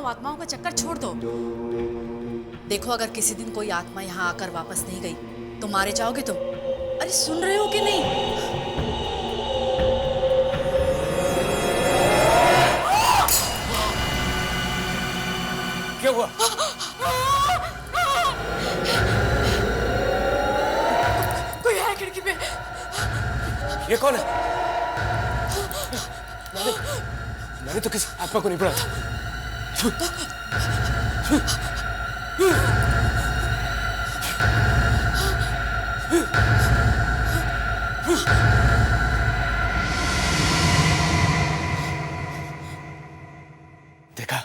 आत्माओं का चक्कर छोड़ दो। देखो, अगर किसी दिन कोई आत्मा यहाँ आकर वापस नहीं गई तो मारे जाओगे तुम। अरे सुन रहे हो कि नहीं? क्या हुआ? कोई है खिड़की पे। ये कौन है? मैंने तो किसी आत्मा को नहीं पढ़ा था। देखा,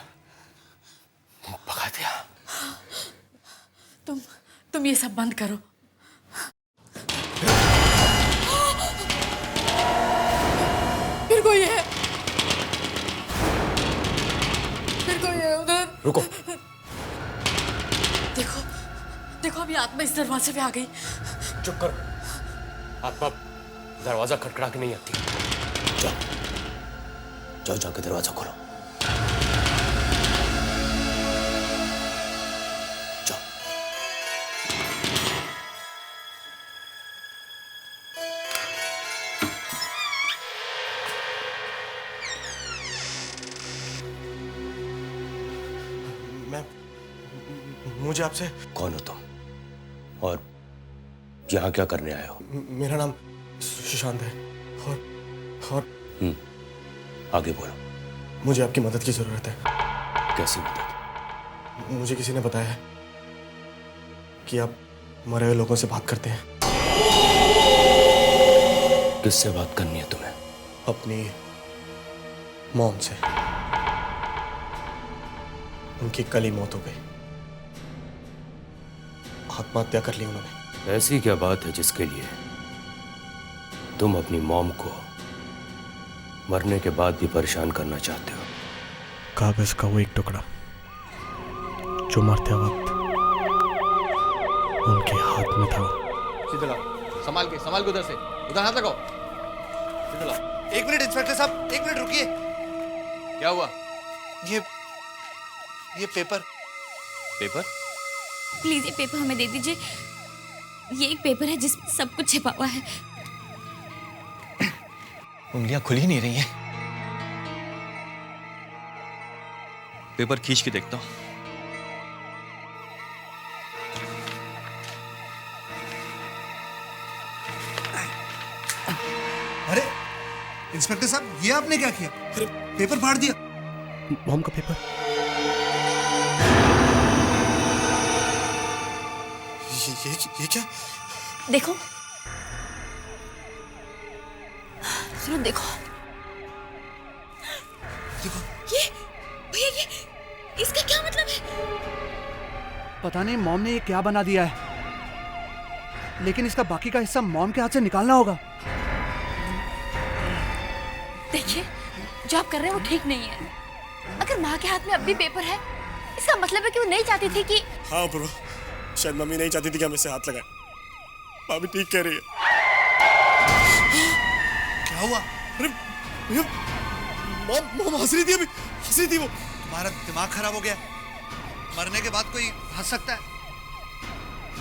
भगा दिया। तुम ये सब बंद करो। फिर कोई है, उधर। रुको। देखो अभी आत्मा इस दरवाजे पे आ गई। चुप करो। आत्मा दरवाजा खटखटा के नहीं आती। जाओ जाके दरवाजा खोलो। जाओ। मुझे आपसे। कौन हो तुम और यहाँ क्या करने आए हो? मेरा नाम सुशांत है और आगे बोलो। मुझे आपकी मदद की जरूरत है। कैसी मदद? मुझे किसी ने बताया है कि आप मरे हुए लोगों से बात करते हैं। किससे बात करनी है तुम्हें? अपनी मॉम से। उनकी कल ही मौत हो गई। आत्महत्या कर ली उन्होंने। ऐसी क्या बात है जिसके लिए तुम अपनी मॉम को मरने के बाद भी परेशान करना चाहते हो? कागज का वो एक टुकड़ा जो मरते वक्त उनके हाथ में था। सीधे लाओ, संभाल के उधर से, उधर हाथ लगाओ। सीधे लाओ। एक मिनट इंस्पेक्टर साहब, एक मिनट रुकिए। क्या हुआ? ये पेपर। प्लीज ये पेपर हमें दे दीजिए। ये एक पेपर है जिसमें सब कुछ छिपा हुआ है। उंगलियां खुल ही नहीं रही हैं। पेपर खींच के देखता हूं। अरे इंस्पेक्टर साहब, ये आपने क्या किया? अरे पेपर फाड़ दिया। मॉम का पेपर। ये क्या? देखो, सुनो, देखो ये भैया, ये इसका क्या मतलब है? पता नहीं मॉम ने ये क्या बना दिया है, लेकिन इसका बाकी का हिस्सा मॉम के हाथ से निकालना होगा। देखिए, जो आप कर रहे हैं वो ठीक नहीं है। अगर माँ के हाथ में अब भी पेपर है, इसका मतलब है कि वो नहीं चाहती थी कि। हाँ ब्रो, शायद मम्मी नहीं चाहती थी कि हम इससे हाथ लगाएं। भाभी ठीक कह रही है। क्या हुआ? अरे भैया, मॉम हंस रही थी, अभी हंस रही थी वो। तुम्हारा दिमाग खराब हो गया? मरने के बाद कोई हंस सकता है?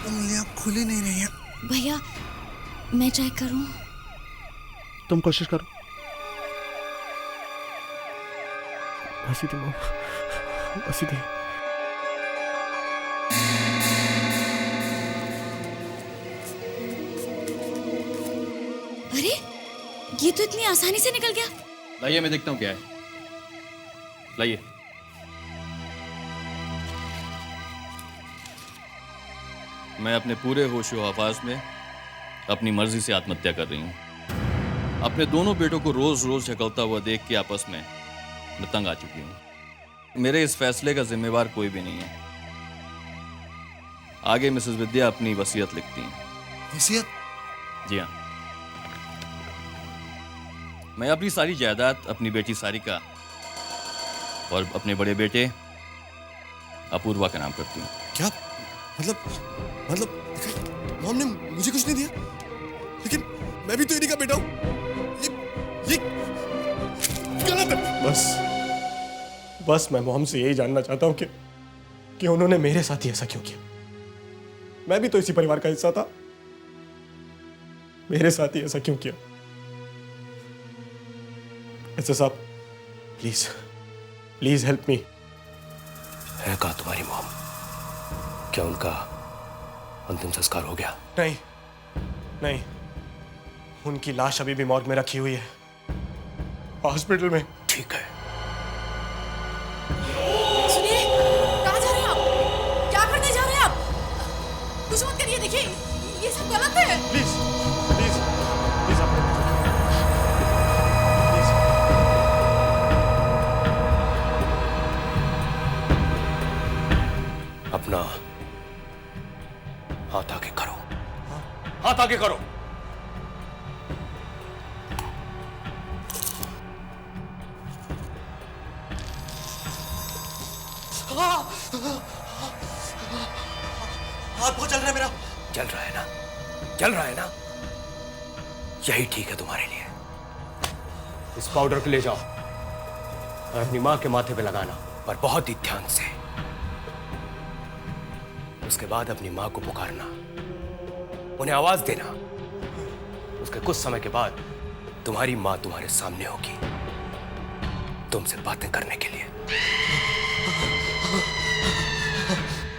उंगलियां खुली नहीं रही हैं। भैया, मैं ट्राई करूं? तुम कोशिश करो। हंसी थी मॉम, हंसी थी। अरे, ये तो इतनी आसानी से निकल गया। लाइए, मैं देखता हूँ क्या है। लाइए। मैं अपने पूरे होशो हवास में अपनी मर्जी से आत्महत्या कर रही हूँ। अपने दोनों बेटों को रोज रोज झकलता हुआ देख के आपस में मैं तंग आ चुकी हूँ। मेरे इस फैसले का जिम्मेवार कोई भी नहीं है। आगे मिसेस विद्या अपनी वसीयत लिखती हैं। वसीयत? जी हाँ, मैं अपनी सारी जायदाद अपनी बेटी सारिका और अपने बड़े बेटे अपूर्वा का नाम करती हूँ। क्या मतलब मॉम ने मुझे कुछ नहीं दिया, लेकिन मैं भी तो इन्हीं का बेटा हूं। ये गलत है। बस मैं मॉम से यही जानना चाहता हूं कि उन्होंने मेरे साथ ही ऐसा क्यों किया। मैं भी तो इसी परिवार का हिस्सा था, मेरे साथ ही ऐसा क्यों किया। ऐसा साहब प्लीज हेल्प मी। है कहाँ तुम्हारी मॉम? क्या उनका अंतिम संस्कार हो गया? नहीं, उनकी लाश अभी भी मॉर्ग में रखी हुई है, हॉस्पिटल में। ठीक है। सुनिए, कहाँ जा रहे हैं आप? क्या करने जा रहे हैं आप? कुछ मत करिए, देखिए ये सब गलत है। प्लीज आप प्लीज। अपना हाथ आगे करो, हाथ आगे करो। हाथ बहुत चल रहा है मेरा। चल रहा है ना? चल रहा है ना? यही ठीक है तुम्हारे लिए। इस पाउडर को ले जाओ और अपनी मां के माथे पे लगाना, पर बहुत ही ध्यान से। उसके बाद अपनी मां को पुकारना, उन्हें आवाज देना। उसके कुछ समय के बाद तुम्हारी मां तुम्हारे सामने होगी, तुमसे बातें करने के लिए।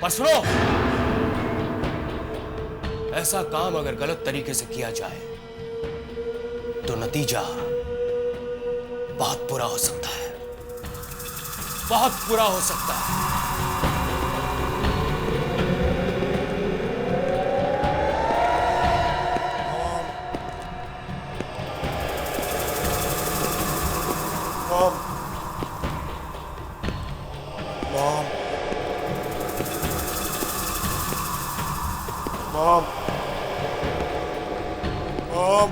पर सुनो, ऐसा काम अगर गलत तरीके से किया जाए तो नतीजा बहुत बुरा हो सकता है, बहुत बुरा हो सकता है। मॉम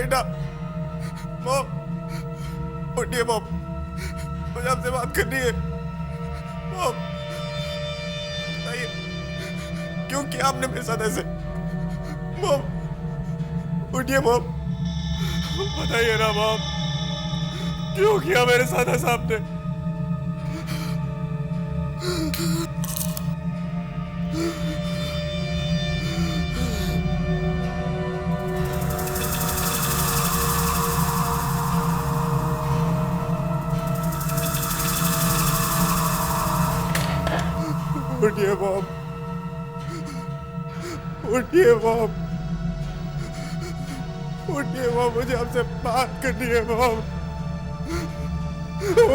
बेटा। मॉम, उठिए मॉम, मुझे आपसे बात करनी है। मॉम, बताइए क्यों किया आपने मेरे साथ ऐसे? मॉम, उठिए मॉम, बताइए ना मॉम, क्यों किया मेरे साथ ऐसा आपने? उठिए मॉम, उठिए मॉम, उठिए मॉम, मुझे आपसे बात करनी है मॉम।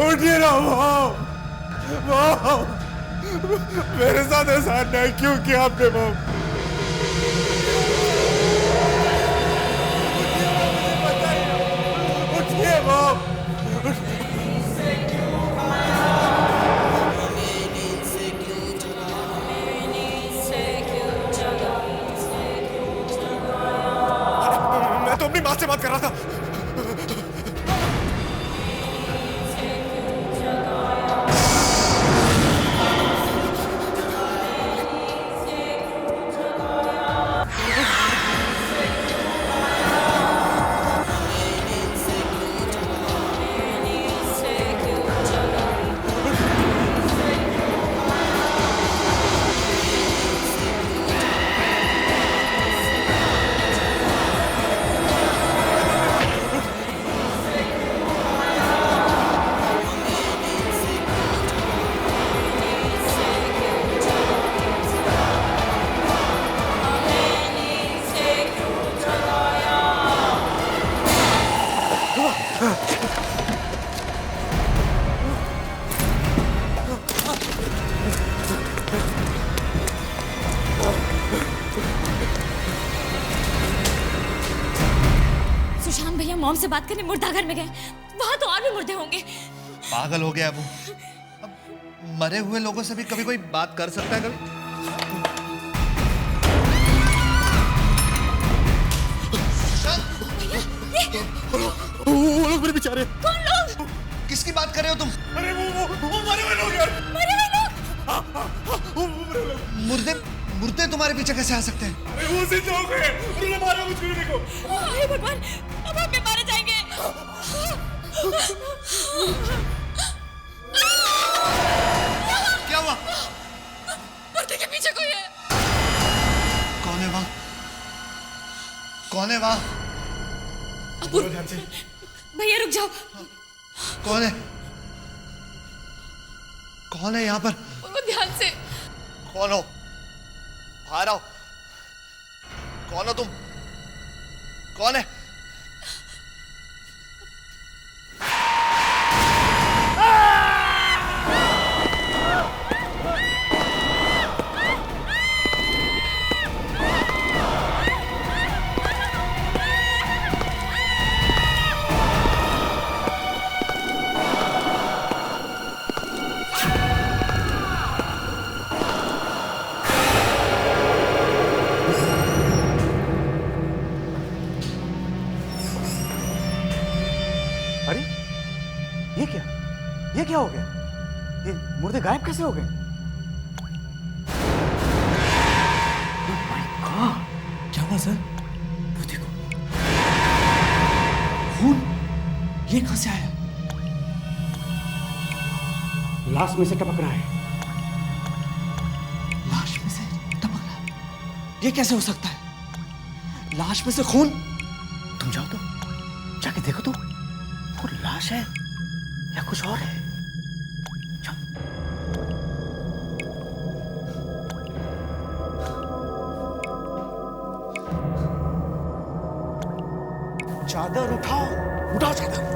उठिए ना मॉम, मॉम, मेरे साथ ऐसा अन्याय क्यों किया आपने मॉम? उठिए मॉम। मैं तो अपनी माँ से बात कर रहा था। सुशांत भैया मॉम से बात करने मुर्दाघर में गए, वहां तो और भी मुर्दे होंगे। पागल हो गया वो। अब मरे हुए लोगों से भी कभी कोई बात कर सकता है कभी? वो लोग मेरे बेचारे। कौन लोग? किसकी बात कर रहे हो तुम? अरे वो मरे हुए लोग यार। मरे हुए लोग? मुर्दे मुर्दे तुम्हारे पीछे कैसे आ सकते हैं? अरे वो सिद्ध हो गए, उन्होंने मारा मुझको। देखो, हे भगवान, अब हम भी मारे जाएंगे। क्या हुआ? मुर्दे के पीछे कोई है। कौन है वहां? कौन है वहां? भैया रुक जाओ। कौन है? कौन है यहाँ पर? बोलो ध्यान से। कौन हो? बाहर आओ। कौन हो तुम? कौन है? अरे ये क्या हो गया? ये मुर्दे गायब कैसे हो गए? क्या हुआ सर? वो देखो, खून ये कहां से आया? लाश में से टपक रहा है। लाश में से टपक रहा है? ये कैसे हो सकता है? लाश में से खून? तुम जाओ तो, जाके देखो तो, वो लाश है या कुछ और है? जाओ। चादर उठाओ, उठाओ चादर।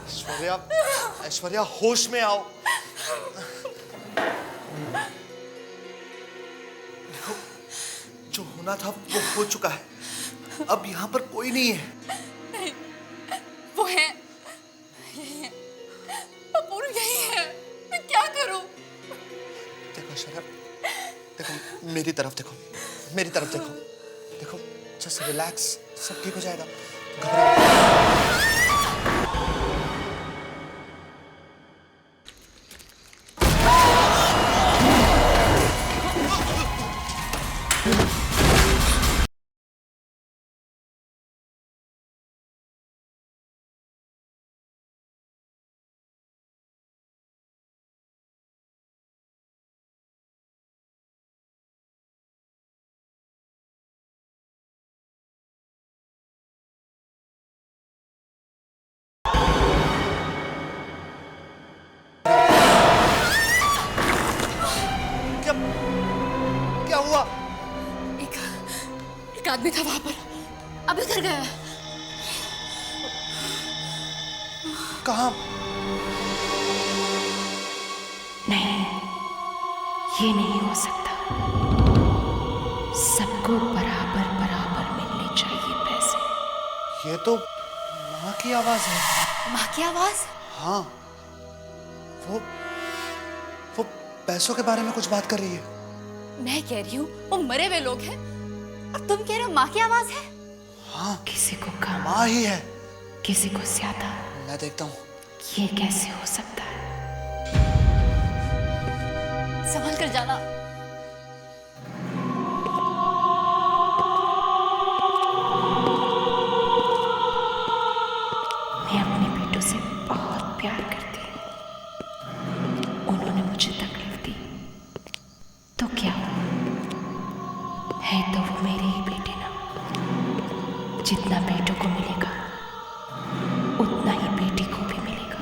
ऐश्वर्या, ऐश्वर्या होश में आओ। होना था वो हो चुका है। अब यहाँ पर कोई नहीं है। नहीं, वो है, यही है, अपूर्व यही है। मैं क्या करूं? देखो शरद, देखो मेरी तरफ देखो, मेरी तरफ देखो, देखो जस्ट रिलैक्स, सब ठीक हो जाएगा, घबराओ। क्या हुआ? एक आदमी था वहां पर, अब इधर गया है। कहाँ? नहीं, ये नहीं हो सकता। सबको बराबर बराबर मिलने चाहिए पैसे। ये तो माँ की आवाज है। माँ की आवाज? हाँ, वो पैसों के बारे में कुछ बात कर रही है। मैं कह रही हूँ वो मरे हुए लोग हैं और तुम कह रहे हो माँ की आवाज है। हाँ, किसी को कम, माँ ही है, किसी को ज्यादा। मैं देखता हूँ। ये कैसे हो सकता है? संभल कर जाना। मैं अपने बेटों से बहुत प्यार करती हूँ। उन्होंने मुझे तकलीफ दी तो क्या हुआ? है तो वो मेरे ही बेटे ना। जितना बेटों को मिलेगा उतना ही बेटी को भी मिलेगा।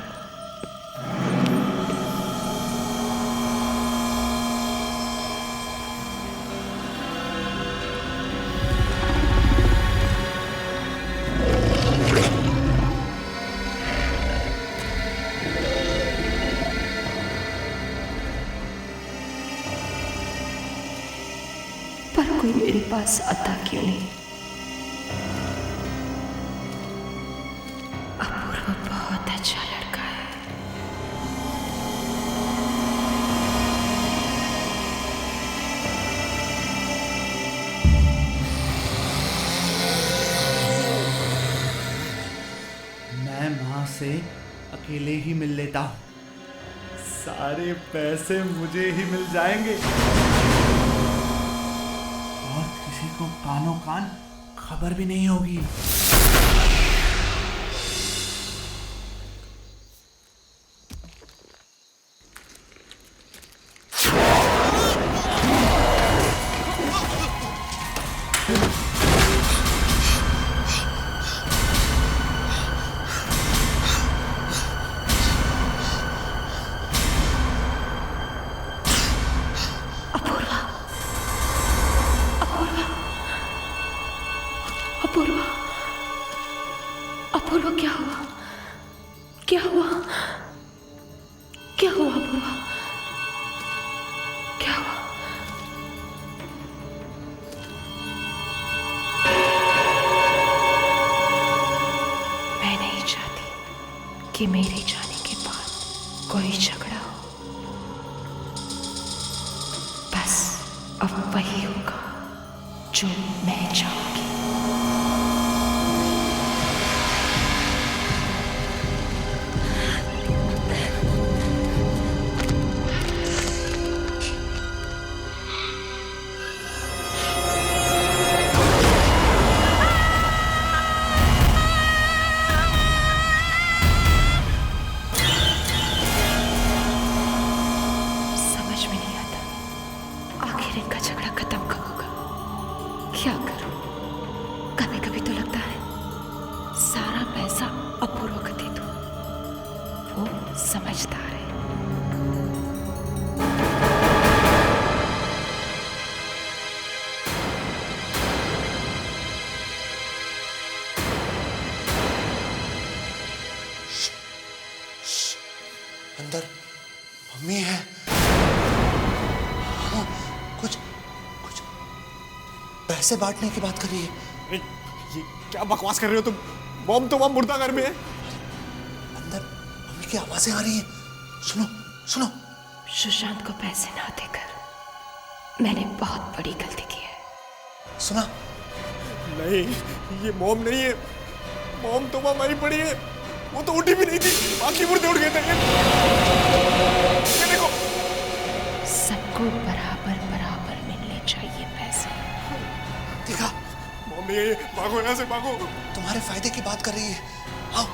पर कोई मेरे पास आता क्यों नहीं? अपूर्व बहुत अच्छा लड़का है। मैं माँ से अकेले ही मिल लेता हूँ, सारे पैसे मुझे ही मिल जाएंगे और किसी को कानों कान खबर भी नहीं होगी। अपूर्वा, अपूर्वा क्या हुआ? क्या हुआ? क्या हुआ अपूर्वा? क्या हुआ? मैं नहीं चाहती कि मेरे जाने के बाद कोई झगड़ा हो। बस अब वही होगा जो मैं चाहूंगी। समझ में नहीं आता आखिर इनका झगड़ा खत्म कब होगा। क्या करूं? कभी कभी तो लगता है सारा पैसा अपूर्व को दे दूं, वो समझदार है। अंदर मम्मी है। हाँ, कुछ पैसे बांटने की बात कर रही है। अरे ये क्या बकवास कर रहे हो तुम? मॉम तो वहां मुर्दा घर में है। अंदर मम्मी की आवाजें आ रही हैं। सुनो सुनो। सुशांत को पैसे ना देकर मैंने बहुत बड़ी गलती की है। सुना? नहीं, ये मॉम नहीं है। मॉम तो वहां मरी पड़ी है। वो तो उठी भी नहीं थी, बाकी मुर्दे उठ गए थे। ये देखो। सबको बराबर बराबर मिलने चाहिए पैसे। देखा? मॉम नहीं है ये। भागो यहाँ से, भागो। तुम्हारे फायदे की बात कर रही है। आओ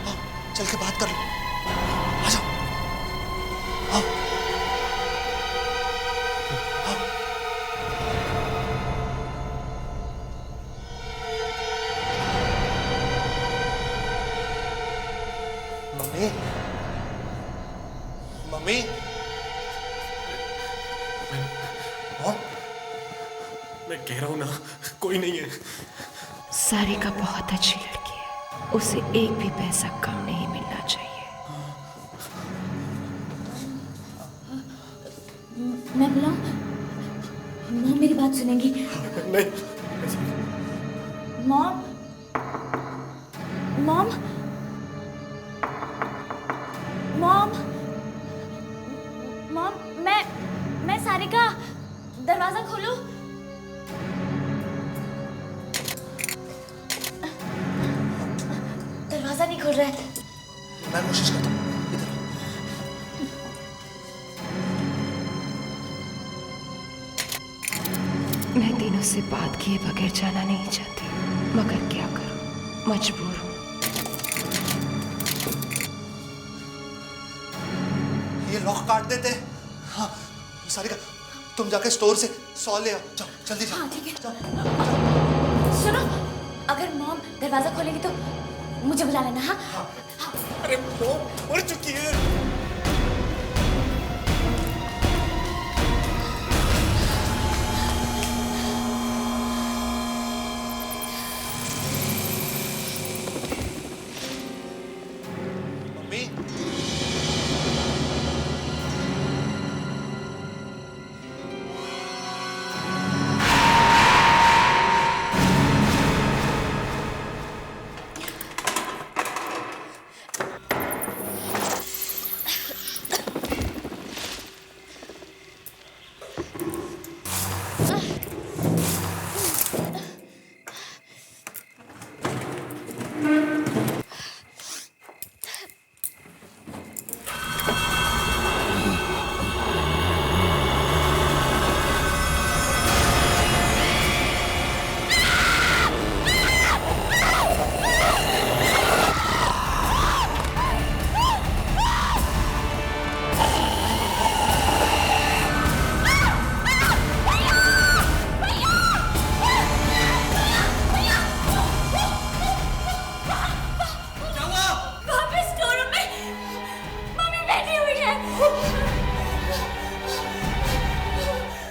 आओ चल के बात कर लो। आ जाओ। आओ आओ। मम्मी मम्मी मॉम, मैं कह रहा हूँ ना, कोई नहीं है। सारिका बहुत अच्छी लड़की है, उसे एक भी पैसा कम नहीं मिलना चाहिए। मैं बुलाऊं? मॉम मेरी बात सुनेंगी? नहीं। मॉम मॉम मॉम मॉम मैं सारिका, दरवाजा खोलो। दरवाजा नहीं खोल रहा है। मैं कोशिश करता हूँ। इधर आओ। मैं दिनों से बात किए बगैर जाना नहीं चाहती, मगर क्या करूं, मजबूर हूं। ये लॉक काट देते। हाँ सारिका, तुम जाके स्टोर से 100 ले आओ। जाओ जल्दी जाओ। हाँ ठीक है। जाओ। सुनो, अगर मॉम दरवाजा खोलेगी तो मुझे बुला लेना। हाँ अरे मॉम मर चुकी है। मम्मी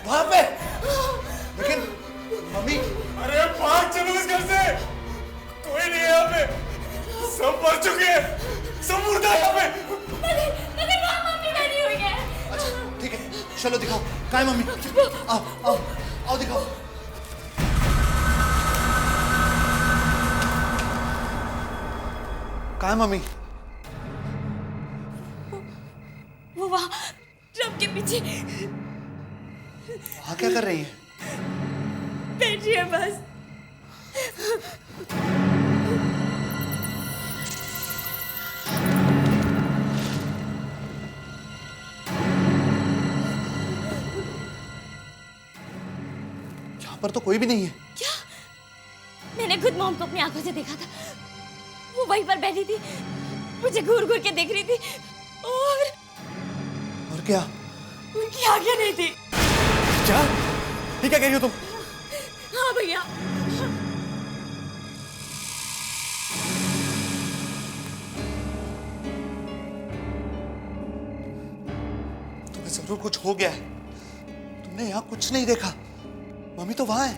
वहां पे। लेकिन मम्मी, अरे भाग चलो इस घर से। कोई नहीं है यहाँ पे। सब मर चुके हैं। सब मुर्दा है यहाँ पे। अच्छा ठीक है, चलो दिखाओ कहाँ है मम्मी। आओ आओ आओ दिखाओ। कहाँ है मम्मी? वो वहाँ ट्रक के पीछे वहाँ क्या कर रही है? बैठी है बस। यहाँ पर तो कोई भी नहीं है। क्या? मैंने खुद मॉम को अपनी आंखों से देखा था। वो वहीं पर बैठी थी, मुझे घूर घूर के देख रही थी और क्या? उनकी आंखें नहीं थी। क्या? ये क्या कह रही हो तुम? हाँ भैया। तुम्हें जरूर कुछ हो गया है। तुमने यहाँ कुछ नहीं देखा। मम्मी तो वहां है,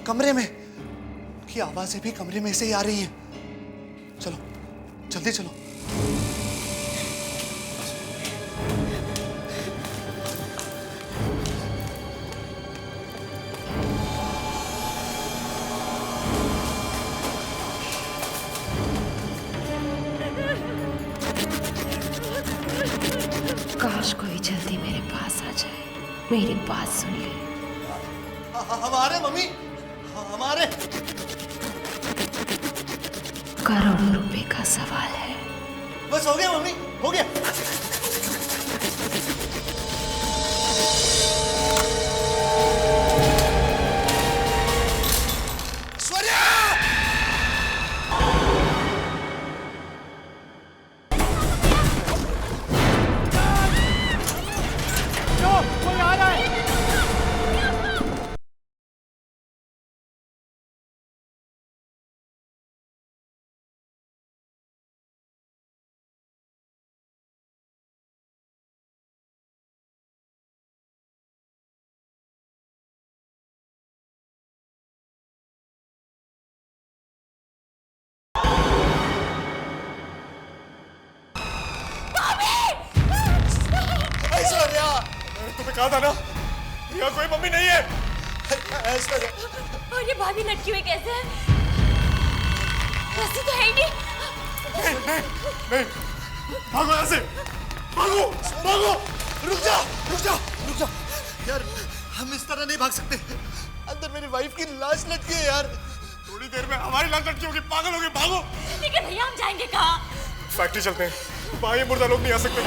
कमरे में। उनकी आवाजें भी कमरे में से ही आ रही हैं। चलो जल्दी चलो। मेरी बात सुन ली। हमारे मम्मी, हमारे करोड़ों रुपए का सवाल है। बस हो गया मम्मी, हो गया। तुम्हें कहा था ना, यहाँ कोई मम्मी नहीं है। ऐश्वर्या, और ये भाभी लटकी हुई कैसे है? रस्सी तो है ही नहीं। नहीं, भागो यहाँ से, भागो, भागो, रुक जा, रुक जा, रुक जा। यार हम इस तरह नहीं भाग सकते, अंदर मेरी वाइफ की लाश लटकी है यार। थोड़ी देर में हमारी लाश लटकी होगी, पागल होगी, भागो। लेकिन भैया हम जाएंगे कहाँ? फैक्ट्री चलते हैं, वहाँ ये मुर्दा लोग नहीं आ सकते।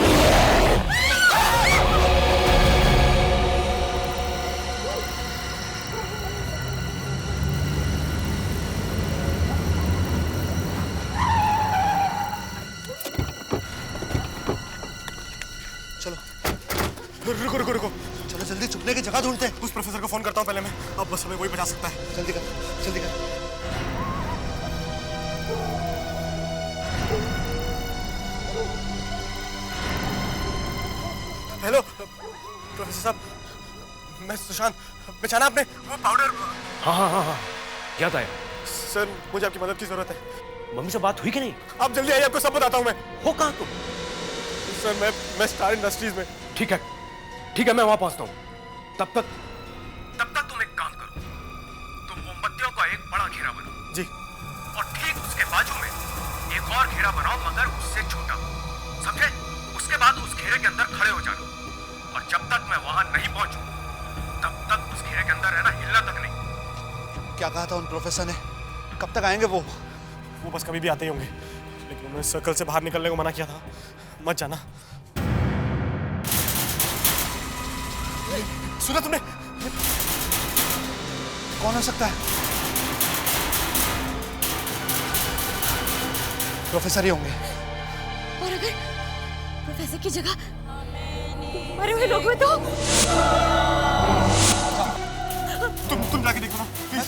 रुको रुको रुको, चलो जल्दी छुपने की जगह ढूंढते हैं। उस प्रोफेसर को फोन करता हूँ पहले मैं, अब बस हमें वही बचा सकता है। जल्दी कर, जल्दी कर। हेलो प्रोफेसर साहब, मैं सुशांत। बेचाना आपने वो पाउडर? हाँ क्या था? सर मुझे आपकी मदद की जरूरत है। मम्मी से बात हुई कि नहीं? आप जल्दी आइए, आपको सब बताता हूँ मैं। हो कहाँ तुम? सर मैं स्टार इंडस्ट्रीज में। ठीक है, मैं वहां पहुंचता हूँ। तब तक तुम एक काम करो, तुम मोमबत्तियों का एक बड़ा घेरा बनाओ। जी। और ठीक उसके बाजू में एक और घेरा बनाओ, मगर उससे छोटा, समझे? उसके बाद उस घेरे के अंदर खड़े हो जाना, और जब तक मैं वहां नहीं पहुंचूं, तब तक उस घेरे के अंदर रहना, हिलना तक नहीं। क्या कहा था उन प्रोफेसर ने? कब तक आएंगे वो? वो बस कभी भी आते ही होंगे, लेकिन उन्होंने सर्कल से बाहर निकलने को मना किया था। मत जाना। सुना तुमने? कौन हो सकता है? प्रोफेसर ही होंगे। और अगर प्रोफेसर की जगह मरे हुए लोग हुए तो? तुम जाके देखो ना प्लीज।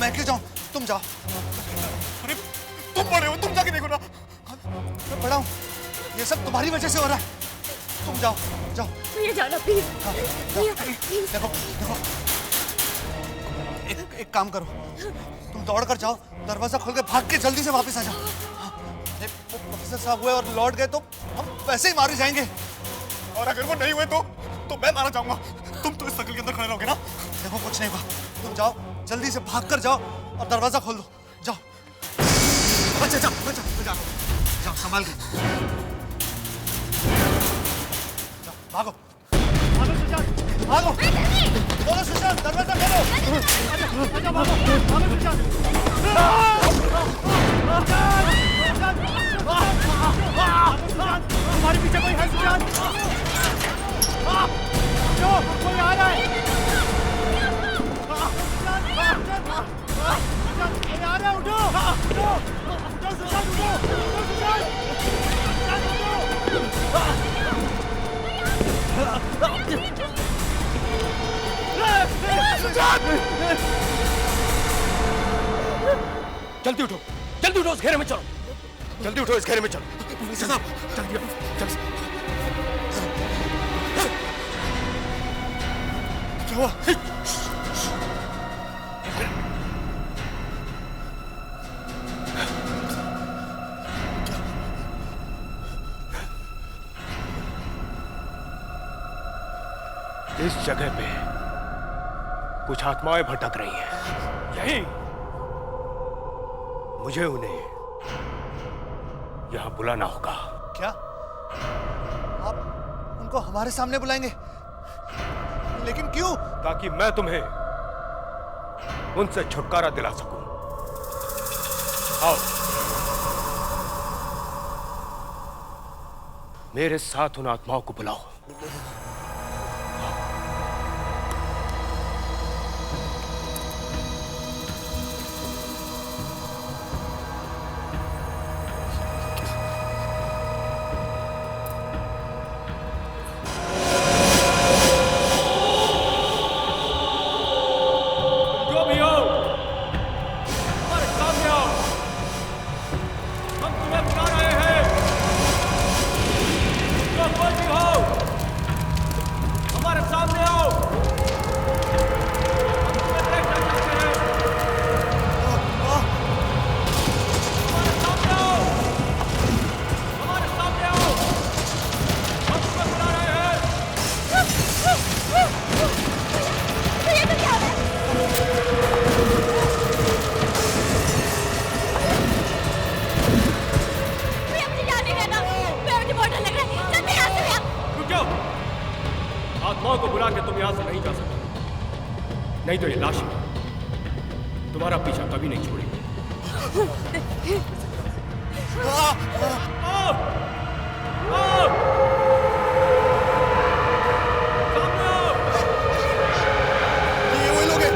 मैं क्यों जाऊं? तुम जाओ। अरे तुम बड़े हो, तुम जाके देखो ना। मैं बड़ा हूं, ये सब तुम्हारी वजह से हो रहा है। तुम जाओ, जाओ। भैया जाना प्लीज। देखो देखो, एक काम करो, तुम दौड़ कर जाओ, दरवाजा खोल के भाग के जल्दी से वापस आ जाओ। वो प्रोफेसर साहब हुए और लौट गए तो हम वैसे ही मारे जाएंगे। और अगर वो नहीं हुए तो मैं मारा जाऊंगा। तुम तो इस सर्कल के अंदर खड़े रहोगे ना? देखो कुछ नहीं हुआ, तुम जाओ, जल्दी से भाग कर जाओ और दरवाजा खोल दो। जाओ। अच्छा जाओ, जाओ संभाल के। भागो, भागो सुशांत, भागो। बोलो सुशांत, दरवाजा खोलो। भागो सुशांत। तुम्हारे पीछे कोई है सुशांत? कोई आ रहा है। कोई आ रहा है, उठो, उठो सुशांत, उठो सुशांत। जल्दी उठो उस घेरे में चलो, जल्दी उठो, इस घेरे में चलो। जल्दी क्या हुआ? इस जगह पे कुछ आत्माएं भटक रही हैं। यही मुझे उन्हें यहां बुलाना होगा। क्या? आप उनको हमारे सामने बुलाएंगे, लेकिन क्यों? ताकि मैं तुम्हें उनसे छुटकारा दिला सकूं। आओ मेरे साथ उन आत्माओं को बुलाओ। आत्माओं को बुला के तुम यहां से नहीं जा सकते, नहीं तो ये लाशें तुम्हारा पीछा कभी नहीं छोड़ेगी। ये वही लोग हैं।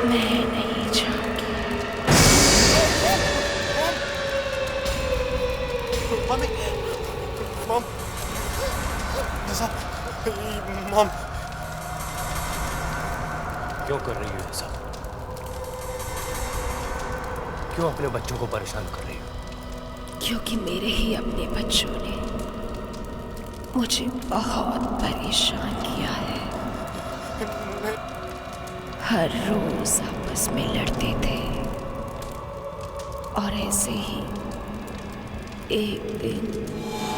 मैं नहीं जाऊंगी। मम्मी, मॉम, ऐसा, मॉम, क्यों कर रही हो ऐसा? क्यों अपने बच्चों को परेशान कर रही हो? क्योंकि मेरे ही अपने बच्चों ने मुझे बहुत परेशान किया है। हर रोज आपस में लड़ते थे और ऐसे ही एक दिन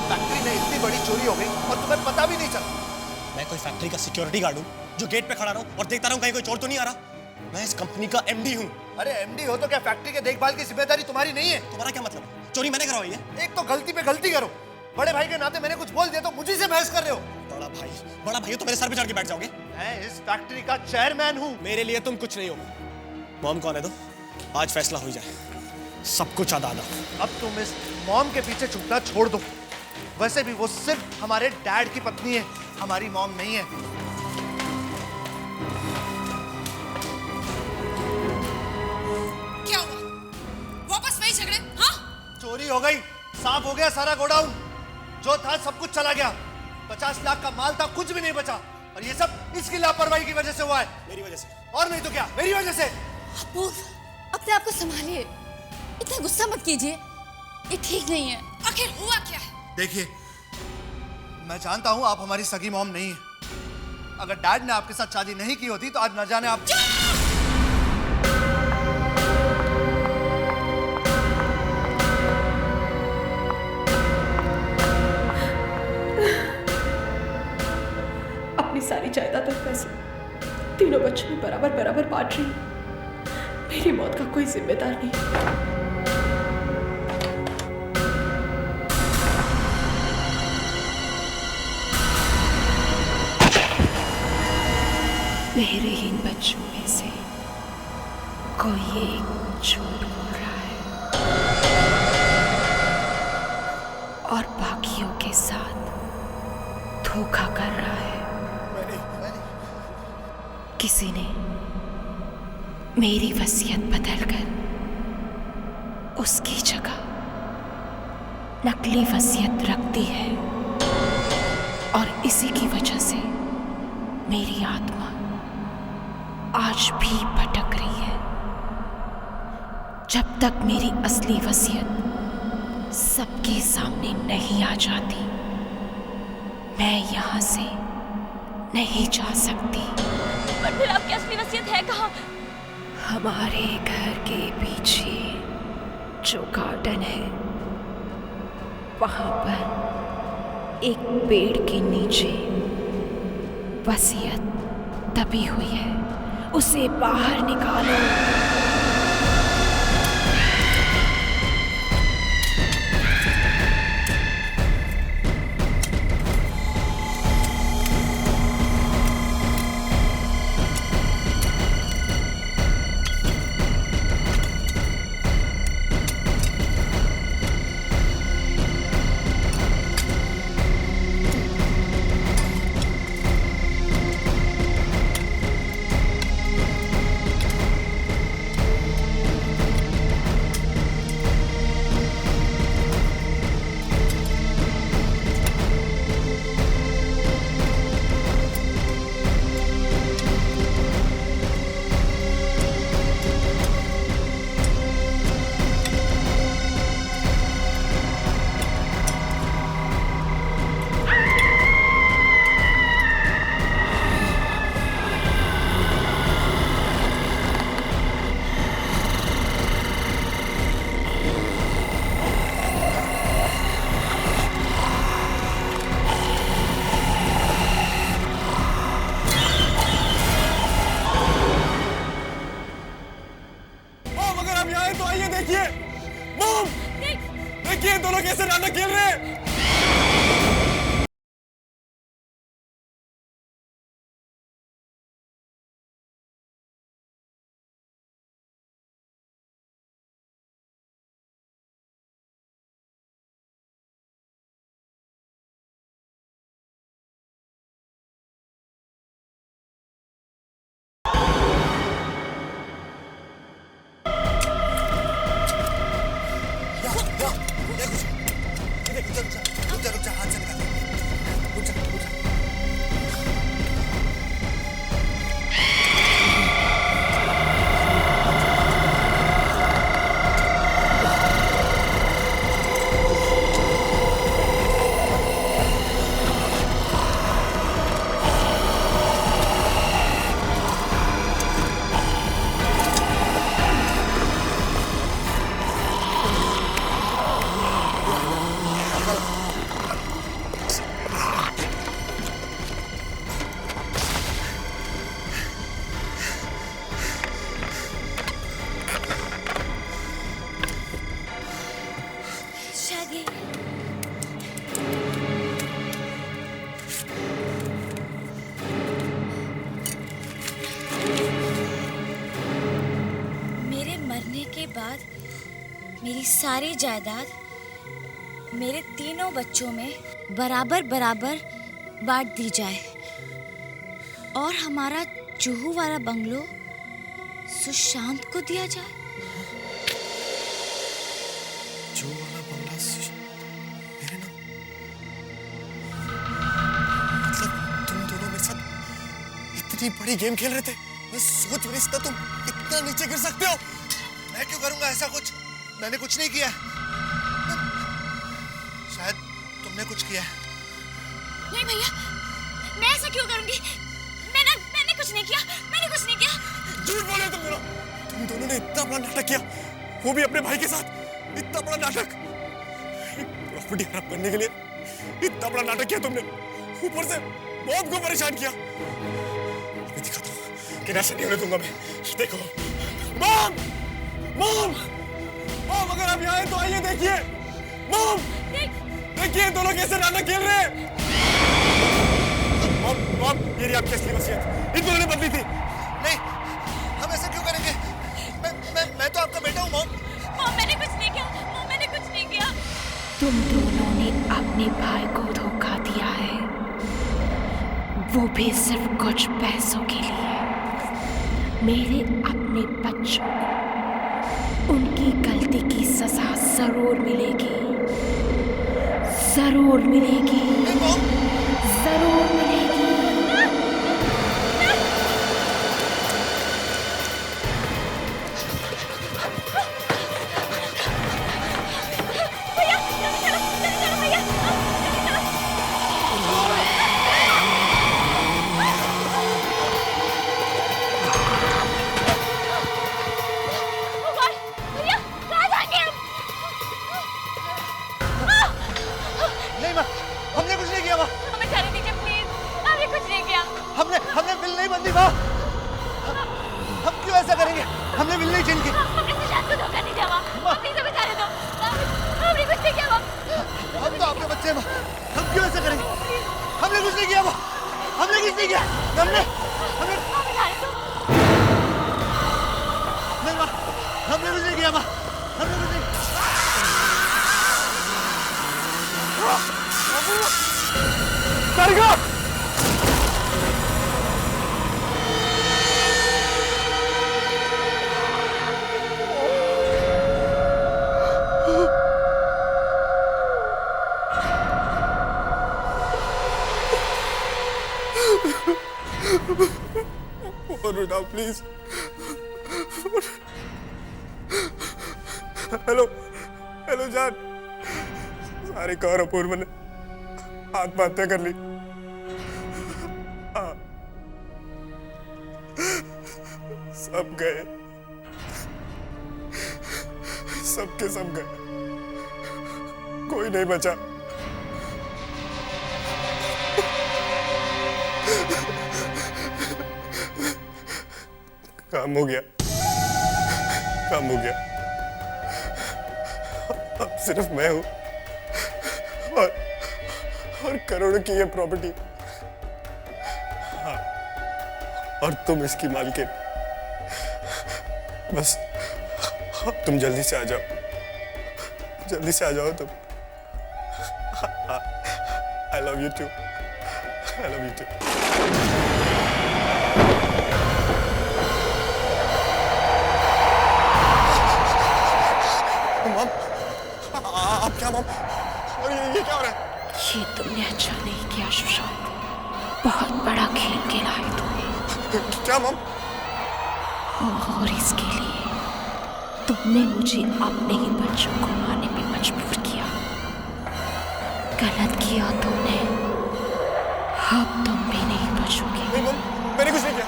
फैक्ट्री में इतनी बड़ी चोरी हो गई और तुम्हें पता भी नहीं चला। मैं कोई फैक्ट्री का सिक्योरिटी गार्ड हूँ जो गेट पे खड़ा रहूं और देखता रहूं कहीं कोई चोर तो नहीं आ रहा। मैं इस कंपनी का एमडी हूँ। अरे एमडी हो तो क्या फैक्ट्री के देखभाल की जिम्मेदारी तुम्हारी नहीं है? तुम्हारा क्या मतलब? चोरी मैंने करवाई है। एक तो गलती पे गलती करो, बड़े भाई के नाते मैंने कुछ बोल दिया तो मुझे से बहस कर रहे हो। बड़ा भाई हो तो मेरे सर पे चढ़ के बैठ जाओगे। मैं इस फैक्ट्री का चेयरमैन हूँ। मेरे लिए तुम कुछ नहीं हो। मॉम कौन है तो आज फैसला हो जाए। सब कुछ अदा अदा। अब तुम इस मॉम के पीछे छुपना छोड़ दो। वैसे भी वो सिर्फ हमारे डैड की पत्नी है, हमारी मॉम नहीं है। क्या हुआ? वापस वही झगड़े? हाँ? चोरी हो गई, साफ हो गया सारा गोडाउन। जो था सब कुछ चला गया। 50 लाख का माल था, कुछ भी नहीं बचा। और ये सब इसकी लापरवाही की वजह से हुआ है। मेरी वजह से। और नहीं तो क्या, मेरी वजह से। अपूर्व, अपने आप को संभालिए, इतना गुस्सा मत कीजिए, ये ठीक नहीं है। आखिर हुआ क्या है? देखिए, मैं जानता हूं आप हमारी सगी मॉम नहीं है। अगर डैड ने आपके साथ शादी नहीं की होती तो आज न जाने आप। अपनी सारी जायदाद और पैसे तीनों बच्चों में बराबर बराबर बांट रही हूँ। मेरी मौत का कोई जिम्मेदार नहीं। मेरे ही इन बच्चों में से कोई एक झूठ बोल रहा है और बाकियों के साथ धोखा कर रहा है। किसी ने मेरी वसीयत बदलकर उसकी जगह नकली वसीयत रख दी है और इसी की वजह से मेरी आत्मा आज भी भटक रही है। जब तक मेरी असली वसीयत सबके सामने नहीं आ जाती, मैं यहाँ से नहीं जा सकती। पर फिर आपकी असली वसीयत है कहाँ? हमारे घर के पीछे जो गार्डन है, वहां पर एक पेड़ के नीचे वसीयत दबी हुई है। उसे बाहर निकालो। देखिए दोनों कैसे नाटक खेल रहे हैं। रुक जा, हाथ से निकाल। रुक जा, रुक जा। बाद मेरी सारी जायदाद मेरे तीनों बच्चों में बराबर बराबर बांट दी जाए और हमारा जुहू वाला बंगलो सुशांत को दिया जाए। जुहू वाला बंगला मेरे नाम? मतलब तुम दोनों मेरे साथ इतनी बड़ी गेम खेल रहे थे? मैं सोच भी नहीं सकता तुम इतना नीचे गिर सकते हो। मैं क्यों करूंगा ऐसा कुछ? मैंने कुछ नहीं किया। शायद तुमने कुछ किया है। नहीं भैया, मैं ऐसा क्यों करूंगी? मैंने कुछ नहीं किया। मैंने कुछ नहीं किया। झूठ बोले तुम दोनों ने इतना बड़ा नाटक किया, वो भी अपने भाई के साथ। इतना बड़ा नाटक, प्रॉपर्टी खराब करने के लिए इतना बड़ा नाटक किया तुमने। ऊपर से मौत को परेशान किया। अभी दिखाता हूँ कि ऐसा नहीं होने दूंगा मैं। देखो मॉम, मॉम, मॉम, अगर आप यहाँ हैं तो आइए देखिए। मॉम, देखिए दोनों कैसे नाटक खेल रहे हैं। मॉम, मॉम, ये रही आपकी असली वसीयत। इन दोनों ने बदली थी। नहीं, हम ऐसा क्यों करेंगे? मैं तो आपका बेटा हूँ मॉम। मॉम, मैंने कुछ नहीं किया। मॉम, मैंने कुछ नहीं किया। तुम दोनों ने अपने भाई को धोखा दिया है, वो भी सिर्फ कुछ पैसों के लिए। मेरे अपने बच्चों को उनकी गलती की सजा जरूर मिलेगी, जरूर मिलेगी, जरूर मिलेगी। हमने कुछ नहीं किया। सारिका फोन उठाओ प्लीज। हेलो हेलो जान, सारिका और अपूर्व ने आत्महत्या कर ली। हाँ। सब गए, सबके सब गए, कोई नहीं बचा। काम हो गया, काम हो गया। अब सिर्फ मैं हूं और करोड़ों की ये प्रॉपर्टी। हाँ, और तुम इसकी मालकिन। बस अब तुम जल्दी से आ जाओ, जल्दी से आ जाओ तुम। I love you too, I love you too. आप क्या मॉम? और ये क्या हो रहा है? ये तुमने अच्छा नहीं किया सुशांत, बहुत बड़ा खेल खेला है तुमने। क्या मॉम? और इसके लिए तुमने मुझे अपने ही बच्चों को मारने पे मजबूर किया। गलत किया तुमने, अब तुम भी नहीं बचोगे। नहीं मॉम, मैंने कुछ नहीं किया।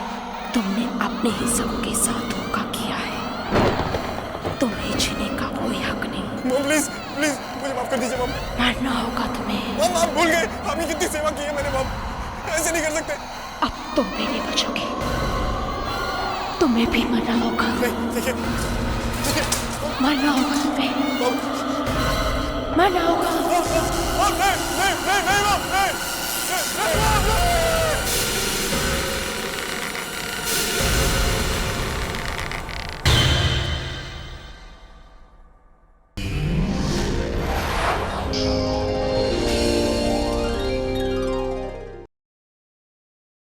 तुमने अपने ही सबों के साथ धोखा किया है, तुम्हें जीने का कोई हक नहीं। मॉम प्लीज प्लीज मुझे माफ कर दीजिए मॉम। मरना होगा तुम्हें। मॉम आप भूल गए, आपने कितनी सेवा की है मैंने मॉम, ऐसे नहीं कर सकते। अब तुम भी नहीं बचोगे, तुम्हें भी मरना होगा। नहीं देखिए, मरना होगा तुम्हें, मरना होगा। नहीं नहीं नहीं नहीं मॉम, नहीं नहीं मॉम, नहीं।